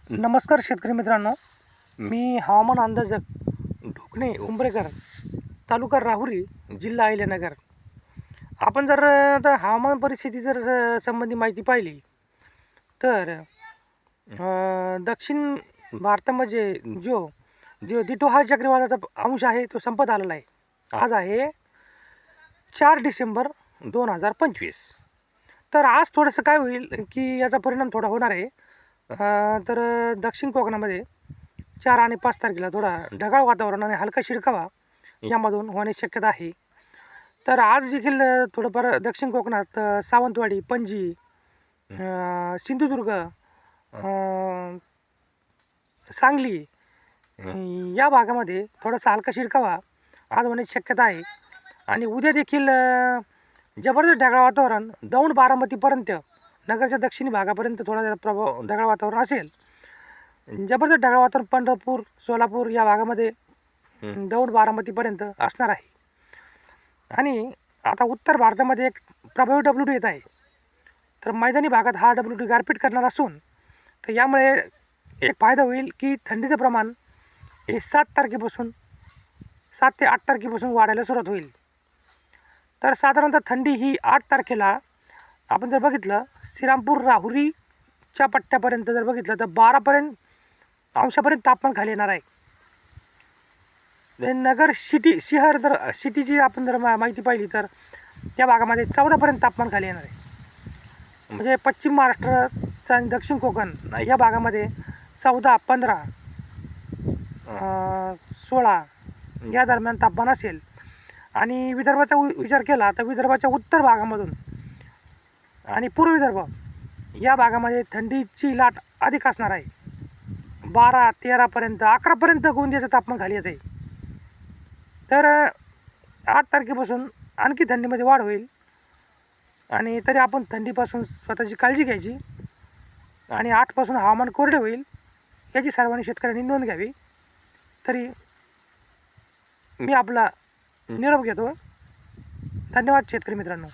नमस्कार शेतकरी मित्रांनो, मी हवामान अंदाजक ढोकणे उंबरेकर, तालुका राहुरी, जिल्हा अहिल्यानगर. आपण जर आता हवामान परिस्थिती जर संबंधी माहिती पाहिली तर दक्षिण भारतामध्ये जो जो दिटो हा चक्रीवादळाचा अंश आहे तो संपत आलेला आहे. आज आहे 4 डिसेंबर 2025. तर आज थोडंसं काय होईल की याचा परिणाम थोडा होणार आहे. तर दक्षिण कोकणामध्ये 4 आणि 5 तारखेला थोडा ढगाळ वातावरण आणि हलका शिडकावा यामधून होण्याची शक्यता आहे. तर आज देखील थोडंफार दक्षिण कोकणात सावंतवाडी, पणजी, सिंधुदुर्ग, सांगली या भागामध्ये थोडासा हलका शिडकावा आज होण्याची शक्यता आहे. आणि उद्या देखील जबरदस्त ढगाळ वातावरण दौंड बारामतीपर्यंत नगरच्या दक्षिणी भागापर्यंत थोडा प्रभाव ढगाळ वातावरण असेल. जबरदस्त ढगाळ वातावरण पंढरपूर, सोलापूर या भागामध्ये दौंड बारामतीपर्यंत असणार आहे. आणि आता उत्तर भारतामध्ये एक प्रभावी WD येत आहे. तर मैदानी भागात हा WD गारपीट करणार असून तर यामुळे एक फायदा होईल की थंडीचं प्रमाण हे 7 ते 8 तारखेपासून वाढायला सुरुवात होईल. तर साधारणतः थंडी ही 8 तारखेला आपण जर बघितलं श्रीरामपूर राहुरीच्या पट्ट्यापर्यंत जर बघितलं तर 12 अंशापर्यंत तापमान खाली येणार आहे. नगर शहर जर सिटीची आपण जर माहिती पाहिली तर त्या भागामध्ये 14 तापमान खाली येणार आहे. म्हणजे पश्चिम महाराष्ट्र आणि दक्षिण कोकण या भागामध्ये 14, 15, 16 या दरम्यान तापमान असेल. आणि विदर्भाचा विचार केला तर विदर्भाच्या उत्तर भागामधून आणि पूर्व विदर्भ या भागामध्ये थंडीची लाट अधिक असणार आहे. 12, 13, 11 गोंदियाचं तापमान खाली येत आहे. तर 8 तारखेपासून आणखी थंडीमध्ये वाढ होईल. आणि तरी आपण थंडीपासून स्वतःची काळजी घ्यायची. आणि 8 हवामान कोरडे होईल याची सर्वांनी शेतकऱ्यांनी नोंद घ्यावी. तरी मी आपला निरोप घेतो. धन्यवाद शेतकरी मित्रांनो.